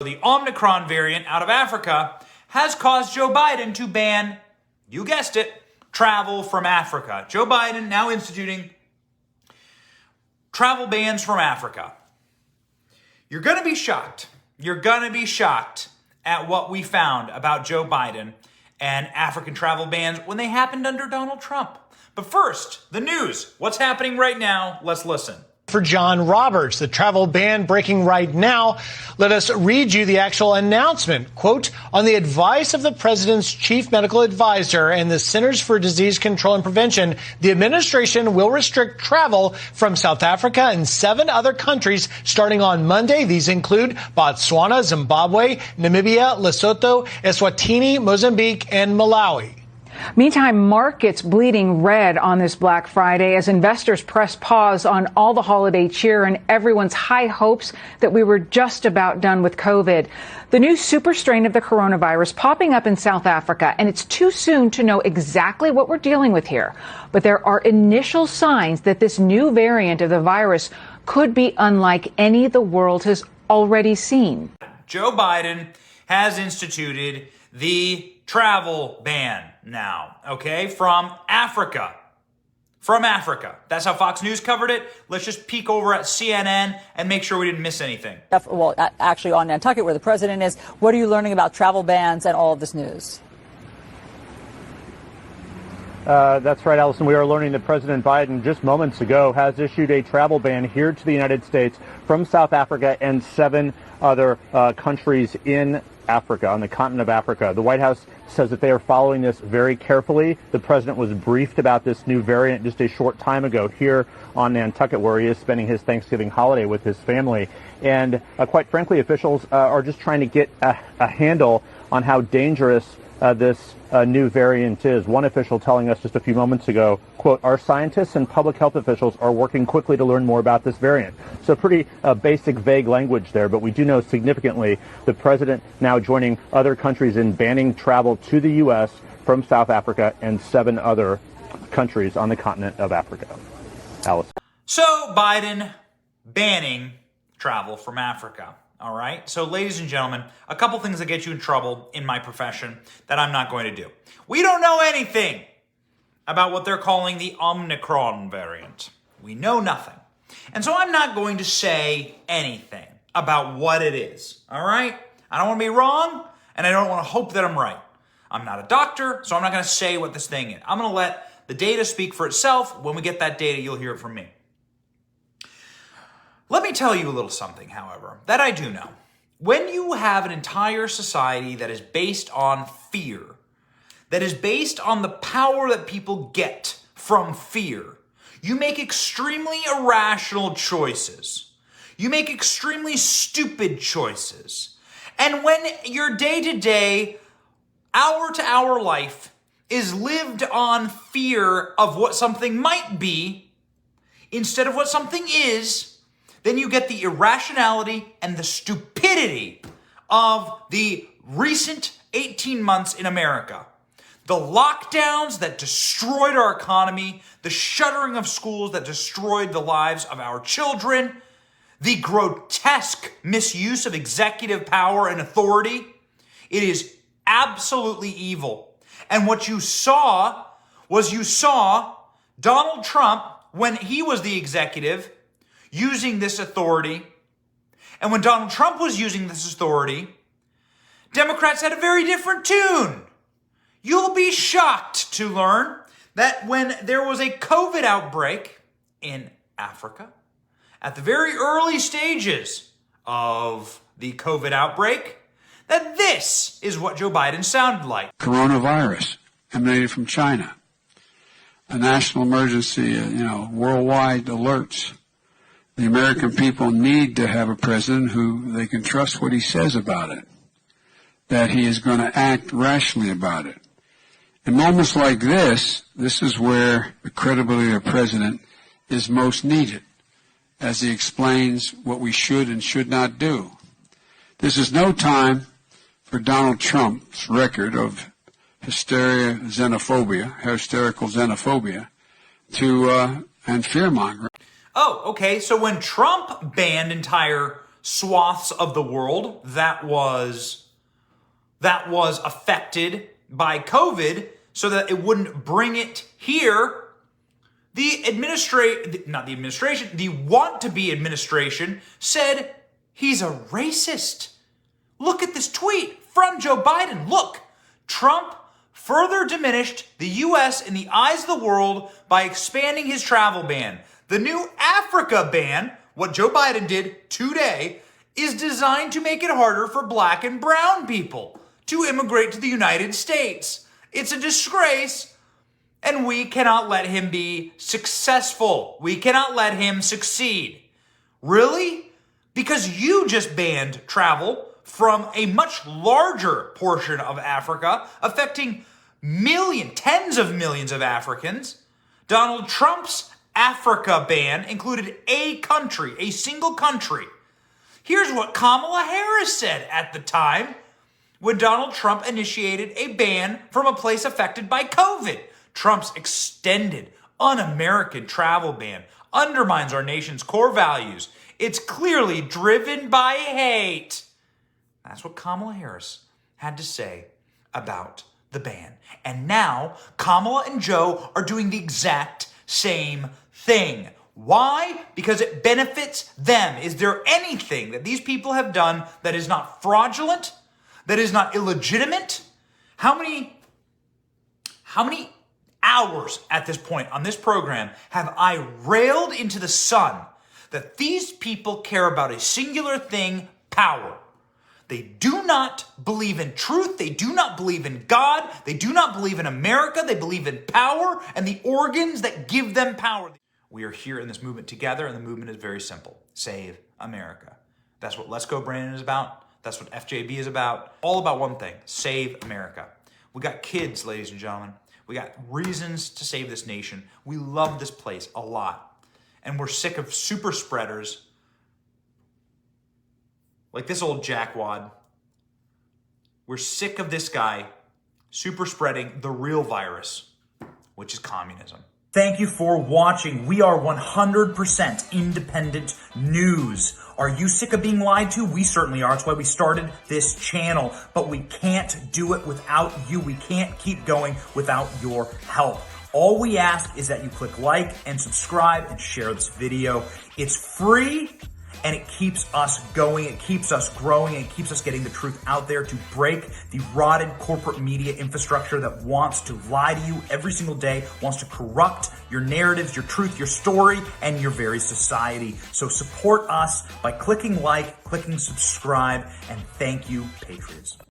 The Omicron variant out of Africa has caused Joe Biden to ban, you guessed it, travel from Africa. Joe Biden now instituting travel bans from Africa. You're going to be shocked. You're going to be shocked at what we found about Joe Biden and African travel bans when they happened under Donald Trump. But first, the news. What's happening right now? Let's listen. For John Roberts, the travel ban breaking right now. Let us read you the actual announcement. Quote, on the advice of the president's chief medical advisor and the Centers for Disease Control and Prevention, the administration will restrict travel from South Africa and 7 other countries starting on Monday. These include Botswana, Zimbabwe, Namibia, Lesotho, Eswatini, Mozambique, and Malawi. Meantime, markets bleeding red on this Black Friday as investors press pause on all the holiday cheer and everyone's high hopes that we were just about done with COVID. The new super strain of the coronavirus popping up in South Africa, and it's too soon to know exactly what we're dealing with here. But there are initial signs that this new variant of the virus could be unlike any the world has already seen. Joe Biden has instituted the travel ban now, okay, from Africa. From Africa. That's how Fox News covered it. Let's just peek over at CNN and make sure we didn't miss anything. Well, actually on Nantucket, where the president is, what are you learning about travel bans and all of this news? That's right, Allison. We are learning that President Biden just moments ago has issued a travel ban here to the United States from South Africa and 7 other countries in Africa, on the continent of Africa. The White House says that they are following this very carefully. The president was briefed about this new variant just a short time ago here on Nantucket, where he is spending his Thanksgiving holiday with his family. And quite frankly, officials are just trying to get a handle on how dangerous this new variant is. One official telling us just a few moments ago, quote, our scientists and public health officials are working quickly to learn more about this variant. So pretty basic, vague language there, but we do know significantly the president now joining other countries in banning travel to the U.S. from South Africa and 7 other countries on the continent of Africa. Alice. So Biden banning travel from Africa. All right. So, ladies and gentlemen, a couple things that get you in trouble in my profession that I'm not going to do. We don't know anything about what they're calling the Omicron variant. We know nothing. And so I'm not going to say anything about what it is. All right. I don't want to be wrong, and I don't want to hope that I'm right. I'm not a doctor, so I'm not going to say what this thing is. I'm going to let the data speak for itself. When we get that data, you'll hear it from me. Let me tell you a little something, however, that I do know. When you have an entire society that is based on fear, that is based on the power that people get from fear, you make extremely irrational choices. You make extremely stupid choices. And when your day-to-day, hour-to-hour life is lived on fear of what something might be instead of what something is, then you get the irrationality and the stupidity of the recent 18 months in America. The lockdowns that destroyed our economy, the shuttering of schools that destroyed the lives of our children, the grotesque misuse of executive power and authority. It is absolutely evil. And what you saw was Donald Trump, when he was the executive, using this authority. And when Donald Trump was using this authority, Democrats had a very different tune. You'll be shocked to learn that when there was a COVID outbreak in Africa, at the very early stages of the COVID outbreak, that this is what Joe Biden sounded like. Coronavirus emanated from China. A national emergency, worldwide alerts. The American people need to have a president who they can trust what he says about it, that he is going to act rationally about it. In moments like this is where the credibility of the president is most needed, as he explains what we should and should not do. This is no time for Donald Trump's record of hysterical xenophobia, and fear-mongering. Oh, okay. So when Trump banned entire swaths of the world that was affected by COVID so that it wouldn't bring it here. The want-to-be administration said he's a racist. Look at this tweet from Joe Biden. Look, Trump further diminished the U.S. in the eyes of the world by expanding his travel ban. The new Africa ban, what Joe Biden did today, is designed to make it harder for black and brown people to immigrate to the United States. It's a disgrace, and we cannot let him be successful. We cannot let him succeed. Really? Because you just banned travel from a much larger portion of Africa, affecting tens of millions of Africans. Donald Trump's Africa ban included a single country. Here's what Kamala Harris said at the time when Donald Trump initiated a ban from a place affected by COVID. Trump's extended, un-American travel ban undermines our nation's core values. It's clearly driven by hate. That's what Kamala Harris had to say about the ban. And now Kamala and Joe are doing the exact same thing. Why? Because it benefits them. Is there anything that these people have done that is not fraudulent, that is not illegitimate? How many hours at this point on this program have I railed into the sun that these people care about a singular thing, power? They do not believe in truth. They do not believe in God. They do not believe in America. They believe in power and the organs that give them power. We are here in this movement together, and the movement is very simple. Save America. That's what Let's Go Brandon is about. That's what FJB is about. All about one thing, save America. We got kids, ladies and gentlemen. We got reasons to save this nation. We love this place a lot. And we're sick of super spreaders like this old jackwad. We're sick of this guy super spreading the real virus, which is communism. Thank you for watching. We are 100% independent news. Are you sick of being lied to? We certainly are. That's why we started this channel. But we can't do it without you. We can't keep going without your help. All we ask is that you click like and subscribe and share this video. It's free. And it keeps us going, it keeps us growing, it keeps us getting the truth out there to break the rotted corporate media infrastructure that wants to lie to you every single day, wants to corrupt your narratives, your truth, your story, and your very society. So support us by clicking like, clicking subscribe, and thank you, Patriots.